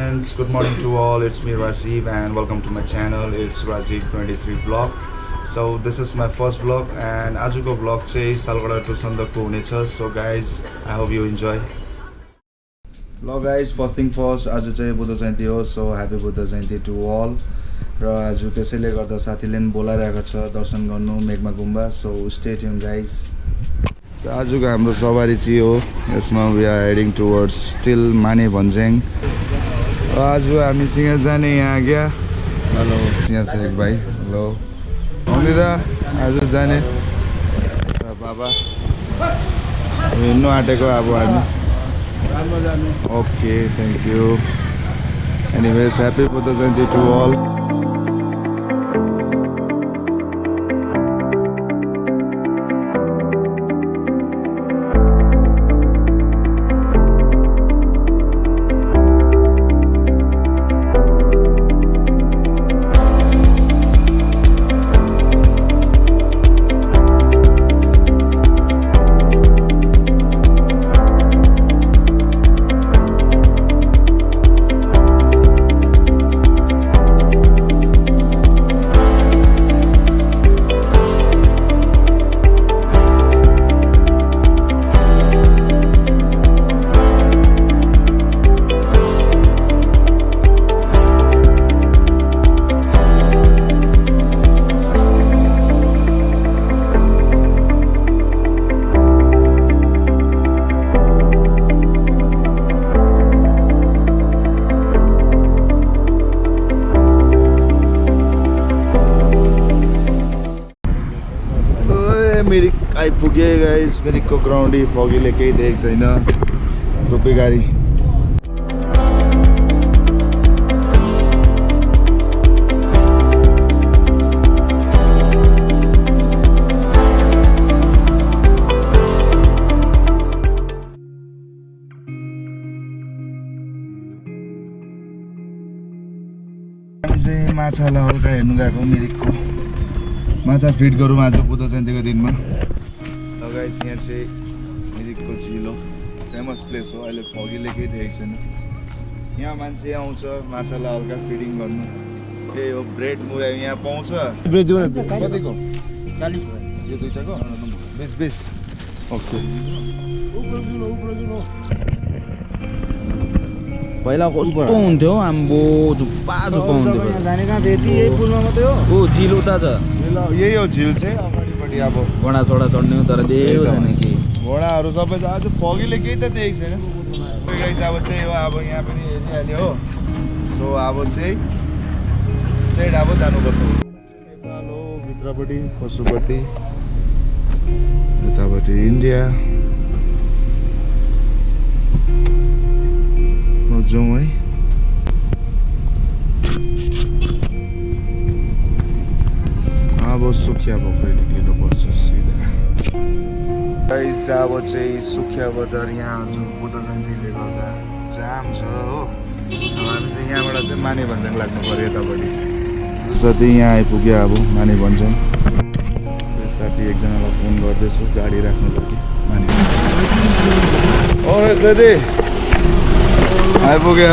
friends, good morning to all. It's me Rajiv and welcome to my channel. It's Rajiv23 vlog. So this is my first vlog and ajuko vlog चाहिँ Salugara to Sandakphu हुनेछ. So guys, I hope you enjoy. Hello guys, first thing first, आज चाहिँ Buddha Jayanti हो. So happy Buddha Jayanti to all. र आज त्यसैले गर्दा साथीले पनि बोलाइरहेको छ दर्शन गर्नु मेघमा गुम्बा. So stay tuned guys. So आजको हाम्रो सवारी चाहिँ हो. यसमा we are heading towards still manebhanjang. आज हामीसँग जाने यहाँ गया. हेलो यहाँ छ एक भाइ. हेलो अमिता आज जाने बाबा हिँड्नु आँटेको अब हामी. Okay thank you. Anyways happy Buddha Jayanti to all. Mirik आइपुगे गाइस. मिरिकको ग्राउन्डी फगीले केही देखेको छैन. टोपी गाडी हामी चाहिँ माछालाई हल्का हेर्नु गएको. मिरिकको माछा फिड गरौँ आज बुद्ध जयन्तीको दिनमा. गाइस यहाँ चाहिँ मिरिकको झिल हो, फेमस प्लेस हो. अहिले फगीले केही देखेको छैन. यहाँ मान्छे आउँछ माछालाई हल्का फिडिङ गर्नु. त्यही हो ब्रेड मुरा यहाँ पाउँछ. कतिको 40 यो दुईटाको 20 ओके. पहिला कस्तो हुन्थ्यो आम्बो झुप्पा हुन्थ्यो. ओ झिल उता छ. यही हो झिल चाहिँ अगाडिपट्टि. अब घोडा सोडा चढ्ने तर देऊ छैन कि घोडाहरू सबै आज फगीले केही त देखेको छैन. अब त्यही हो. अब यहाँ पनि हेरिहाल्यो हो. सो अब चाहिँ अब जानुपर्छ. नेपाल हो भित्रपट्टि पशुपति, यतापट्टि इन्डिया. जाउँ है. अब सुखिया पोखरी निक्लिनुपर्छ सिधा. गाइस अब चाहिँ सुखिया बजार. यहाँ आज बुद्ध जयन्तीले गर्दा जाम छ हो. हामी चाहिँ यहाँबाट चाहिँ मानेभन्ज्याङ लाग्नु पर्यो यतापट्टि. साथी यहाँ आइपुग्यो अब मानेभन्ज्याङ. साथी एकजनालाई फोन गर्दैछु गाडी राख्नु लागि. ओ साथी आइपुग्यो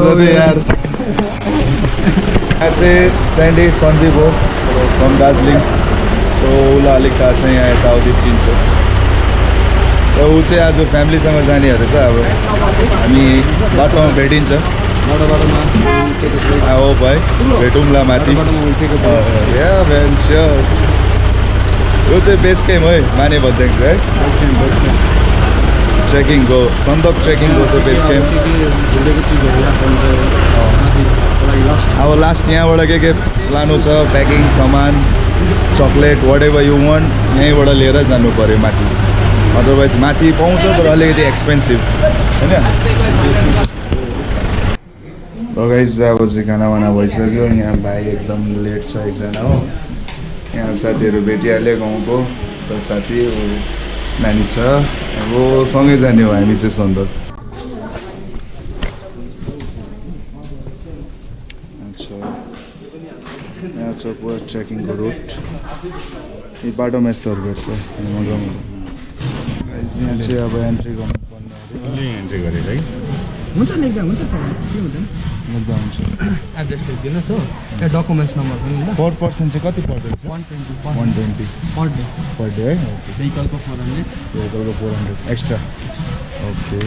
साथी यार. यहाँ चाहिँ स्यान्डी सन्दीप हो फ्रम दार्जिलिङ. सो उसलाई अलिक थाहा छ यहाँ यताउति चिन्छ. र ऊ चाहिँ आज फ्यामिलीसँग जाने अरे त. अब हामी बाटोमा भेटिन्छ. हो भाइ भेटौँला माथि. यो चाहिँ बेस क्याम्प है मानेभन्ज्याङ चाहिँ है. ट्रेकिङको सन्दक ट्रेकिङको चाहिँ बेस क्याम्प. अब लास्ट यहाँबाट के लानु छ प्याकिङ सामान chocolate whatever you want यहीँबाट लिएर जानु पऱ्यो माथि. अदरवाइज माथि पाउँछ तर अलिकति एक्सपेन्सिभ होइन. गाइस अब चाहिँ खानावाना भइसक्यो. यहाँ भाइ एकदम लेट छ एकजना हो. यहाँ साथीहरू भेटिहाल्यो गाउँको. त साथी नानी छ. अब सँगै जाने हो हामी चाहिँ सन्दक. यहाँ छ पुरा ट्रेकिङको रुट. यो बाटोमा यस्तोहरू भेट्छ मजा. यहाँ चाहिँ अब एन्ट्री गर्नुपर्ने. एन्ट्री गरेर है. हुन्छ लेख्दा हुन्छ के हुँदैन लेख्दा हुन्छ एड्रेस लेखिदिनुहोस् हो त्यहाँ डकुमेन्ट्स नम्बर पनि ल पर पर्सन चाहिँ कति पर्दैछ 120 पर डे है भेहिकलको 400 भेहिकलको 400 एक्स्ट्रा ओके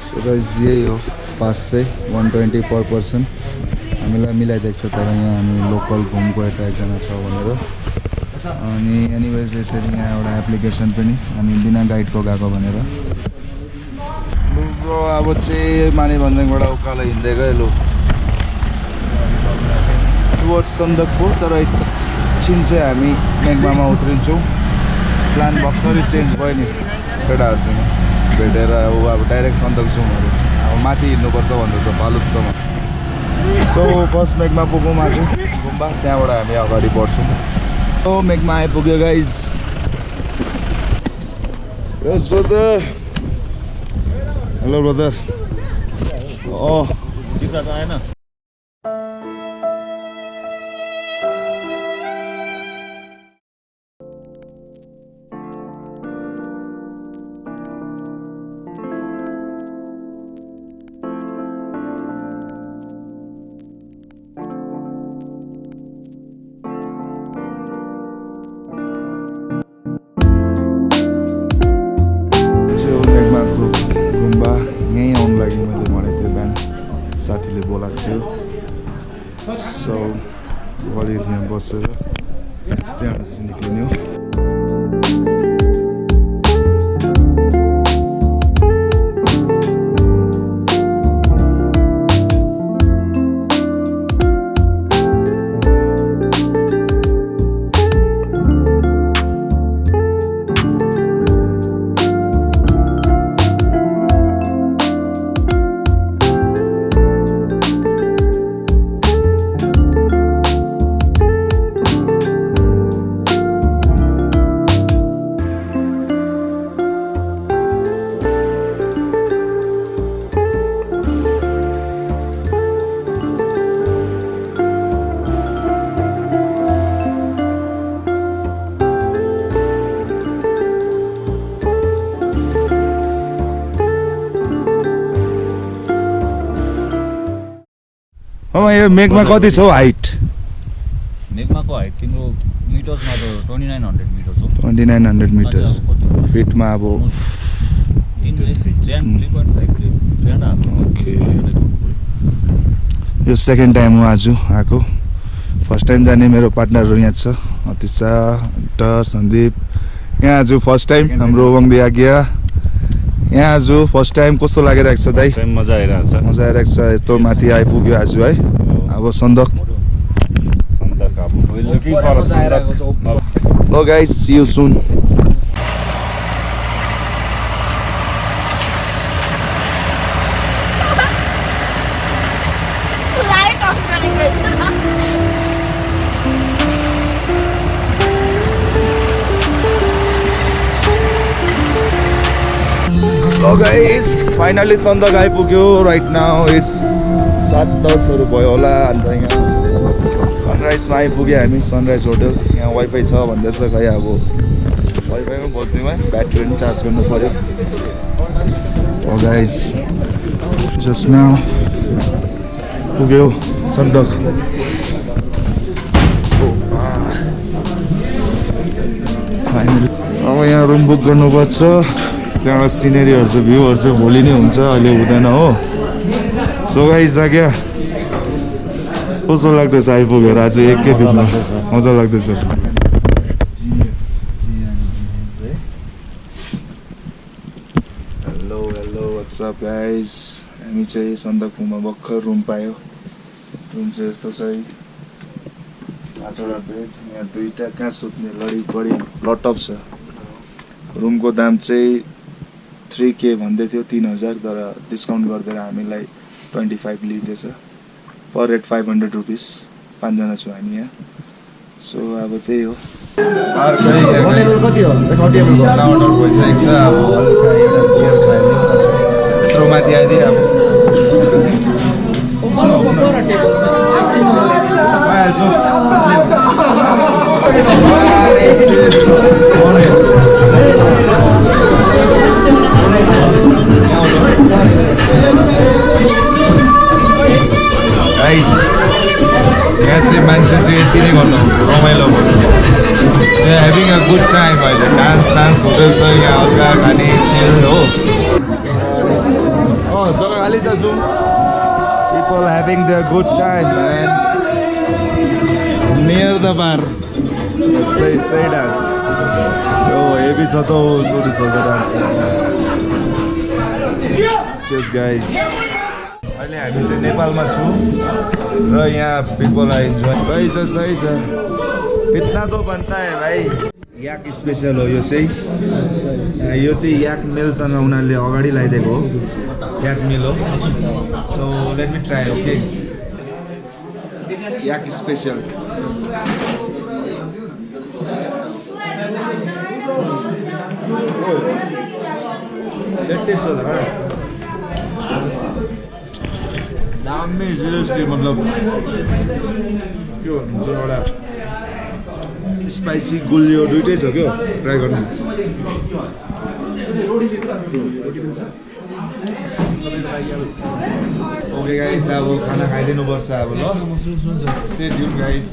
सो गाइस यही हो पास चाहिँ 120 पर पर्सन हामीलाई मिलाइदिएको छ तर यहाँ हामी लोकल घुमको यता एकजना छ भनेर अनि एनिवेज यसरी यहाँ एउटा एप्लिकेसन पनि हामी बिना गाइडको गएको भनेर लु अब चाहिँ मानेभन्ज्याङबाट उकालो हिँड्दै गयो लु टुवर्ड्स सन्दकपू तर एकछिन चाहिँ हामी मेघमामा उत्रिन्छौँ प्लान भर्खरै चेन्ज भयो नि केटाहरूसँग भेटेर अब डाइरेक्ट सन्दक जाउँ अब माथि हिँड्नुपर्छ भन्दैछ फालुटसम्म सो फर्स्ट मेघमा पुगौँ माथि गुम्बा त्यहाँबाट हामी अगाडि बढ्छौँ सो मेघमा आइपुग्यो गाइज यस ब्रदर हेलो ब्रदर टिका त आएन साथीले बोलाएको थियो सो अलि यहाँ बसेर त्यहाँबाट चाहिँ निक्लिने हो यो मेघमा कति छ हाइट मेघमाको हाइट तिम्रो मिटर्समा त 2900 मिटर्स हो 2900 मिटर्स फिटमा अब ओके यो सेकेन्ड टाइम हो आज आएको फर्स्ट टाइम जाने मेरो पार्टनरहरू यहाँ छ अतिशा डर सन्दीप यहाँ आज फर्स्ट टाइम हाम्रो वङदी आज्ञा यहाँ आज फर्स्ट टाइम कस्तो लागिरहेको छ दाइ मजा आइरहेको छ यत्रो माथि आइपुग्यो आज है अब सन्दक लो गाइस सी यू सुन So guys, finally सन्दक आइपुग्यो राइट नाउ इट्स 7:10 भयो होला अन्त यहाँ सनराइजमा आइपुग्यो हामी सनराइज होटल यहाँ वाइफाई छ भन्दैछ खै अब वाइफाईमा बस्दिउँ है ब्याट्री पनि चार्ज गर्नु पर्यो Oh guys, just now पुग्यो सन्दक फाइनली अब यहाँ रुम बुक गर्नुपर्छ त्यहाँबाट सिनेरीहरू चाहिँ भ्यूहरू चाहिँ भोलि नै हुन्छ अहिले हुँदैन हो सो गाइस क्या कस्तो लाग्दैछ आइपुगेर आज एकै दिनमा मजा लाग्दैछ हेलो व्हाट्सअप गाइस हामी चाहिँ सन्दकपूमा भर्खर रुम पायो रुम चाहिँ यस्तो छ 5वटा बेड यहाँ 2टा कहाँ सुत्ने लडी बढी लटअप छ रुमको दाम चाहिँ 3K भन्दै थियो 3000 तर डिस्काउन्ट गरिदिएर हामीलाई 25 लिँदैछ पर हेड 500 रुपिस 5 जना छु हामी यहाँ सो अब त्यही हो पार्क चाहिँ कति हो 30 एमएल को अर्डर भइसकेको छ अब हल्का एउटा बियर खायो यत्रो माथि आइदिए अब यति नै गर्नु आउँछ रमाइलो ह्याभिङ अ गुड टाइम अहिले डान्स सान्स हुँदैछ यहाँ हल्का खाने चिल हो जग्गा खाली छ जाउँ people having their good time man near the bar say dance yo heavy छ त टुरिस्टहरुको डान्स cheers guys अहिले हामी चाहिँ नेपालमा छु र यहाँ people are enjoy सही छ इतना तो बनता है भाई याक स्पेशल हो यो चाहिँ याक मिलसँग उनीहरूले अगाडि लगाइदिएको हो याक मिल हो so let me try okay yak special दामी सिरियसली मतलब के भन्नुहुन्छ एउटा स्पाइसी गुलियो दुइटै छ क्या ट्राई गर्नु ओके गाइस अब खाना खाइदिनु पर्छ अब ल stay tune guys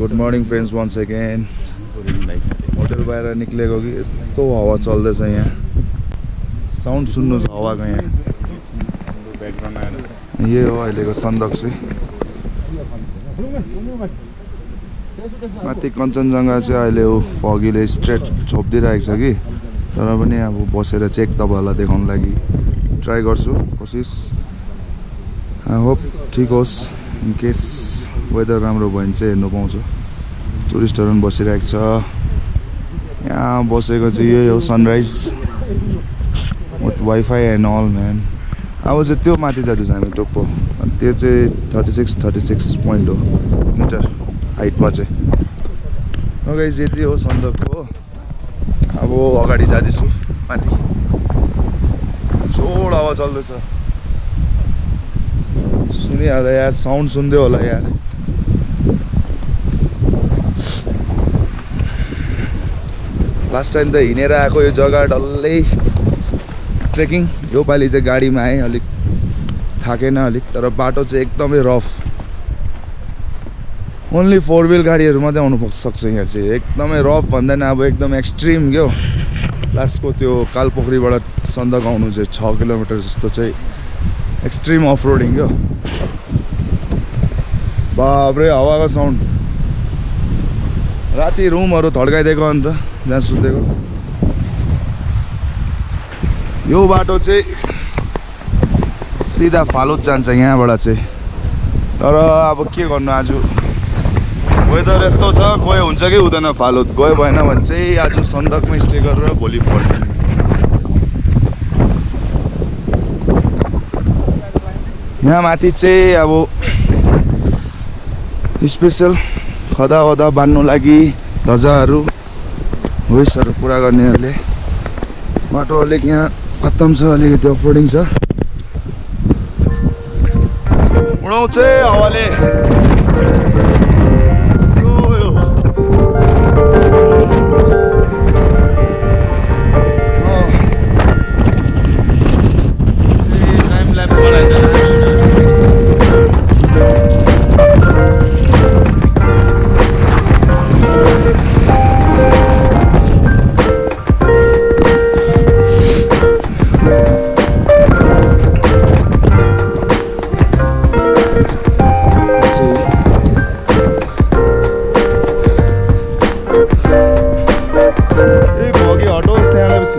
good morning friends once again hotel बाहिर निक्लेको कि यस्तो हावा चल्दैछ यहाँ साउन्ड सुन्नु छ हावाको यहाँ यही हो अहिलेको सन्दक चाहिँ माथि कञ्चनजङ्घा चाहिँ अहिले फगीले स्ट्रेट छोपिदिइरहेको छ कि तर पनि अब बसेर चाहिँ एक तपाईँहरूलाई देखाउनु लागि ट्राई गर्छु कोसिस आई होप ठिक होस् इन केस वेदर राम्रो भयो भने चाहिँ हेर्नु पाउँछु टुरिस्टहरू पनि बसिरहेको छ यहाँ बसेको चाहिँ यही हो sunrise with wifi and all man अब चाहिँ त्यो माथि जाँदैछ हामी टोप्पो अनि त्यो चाहिँ 36 पोइन्ट हो मिटर हाइटमा चाहिँ गाइस यति हो सन्दकको अब अगाडि जाँदैछु माथि जोड हावा चल्दैछ सुनिहाल्दा यार साउन्ड सुन्दै होला यार लास्ट टाइम त हिँडेर आएको यो जग्गा डल्लै ट्रेकिङ यो पालि चाहिँ गाडीमा आएँ अलिक थाकेन अलिक तर बाटो चाहिँ एकदमै रफ ओन्ली 4 व्हिल गाडीहरू मात्रै आउनु सक्छ यहाँ चाहिँ एकदमै रफ भन्दैन अब एकदम एक्सट्रिम क्या लास्टको त्यो कालपोखरीबाट सन्दक आउनु चाहिँ 6 किलोमिटर जस्तो चाहिँ एक्सट्रिम अफ रोडिङ क्या बाब्रे हावाको साउन्ड राति रुमहरू थड्काइदिएको अन्त जहाँ सुतेको यो बाटो चाहिँ सिधा फालुट जान्छ यहाँबाट चाहिँ तर अब के गर्नु आज वेदर यस्तो छ गयो हुन्छ कि हुँदैन फालुट गयो भएन भने चाहिँ आज सन्दकमै स्टे गरेर भोलि फर्किने यहाँ माथि चाहिँ अब स्पेसल खदा बान्नु लागि ध्वजाहरू विसहरू पुरा गर्नेहरूले बाटो अलिक यहाँ खत्तम छ अलिकति अफरोडिङ छ उडाउँछ हावाले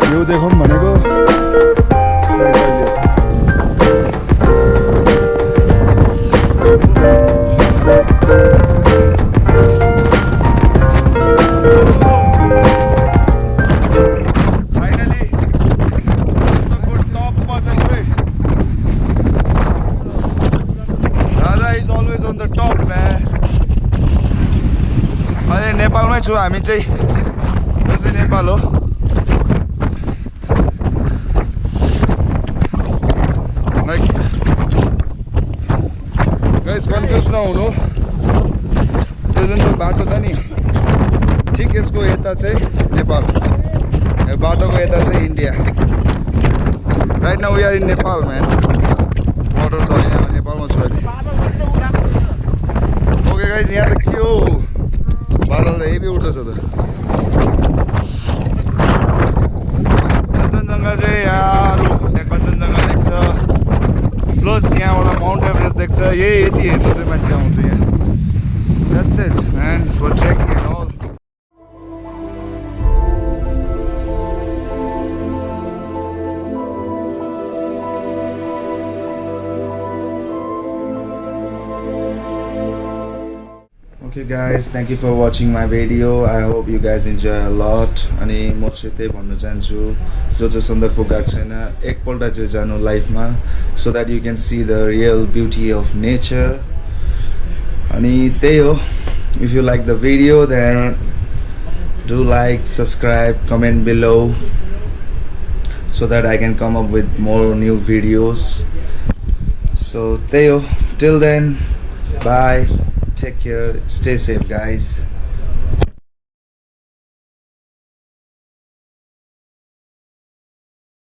भ्यू देखौँ भनेको नेपालमै छु हामी चाहिँ यो चाहिँ नेपाल हो यता चाहिँ नेपाल, बाटोको यता चाहिँ India. Right now we are in Nepal, man. Border त हैन, नेपालमा छु अहिले. Okay guys, यहाँ त के हो? बादल त हेभी उड्दैछ त. कञ्चनजङ्घा चाहिँ यार, यहाँ कञ्चनजङ्घा देख्छ. प्लस यहाँबाट माउन्ट एभरेस्ट देख्छ. यति हेर्नु चाहिँ मान्छे आउँछ यहाँ. That's it, man. For trekking and all. Okay guys, thank you for watching my video. I hope you guys enjoy a lot. अनि म चाहिँ त्यही भन्नु चाहन्छु, जो चाहिँ सन्दकपू गएको छैन एकपल्ट चाहिँ जानु लाइफमा, so that you can see the real beauty of nature. अनि त्यही हो. If you like the video, then do like, subscribe, comment below, so that I can come up with more new videos. So त्यही हो. Till then, bye. Take care. Stay safe, guys.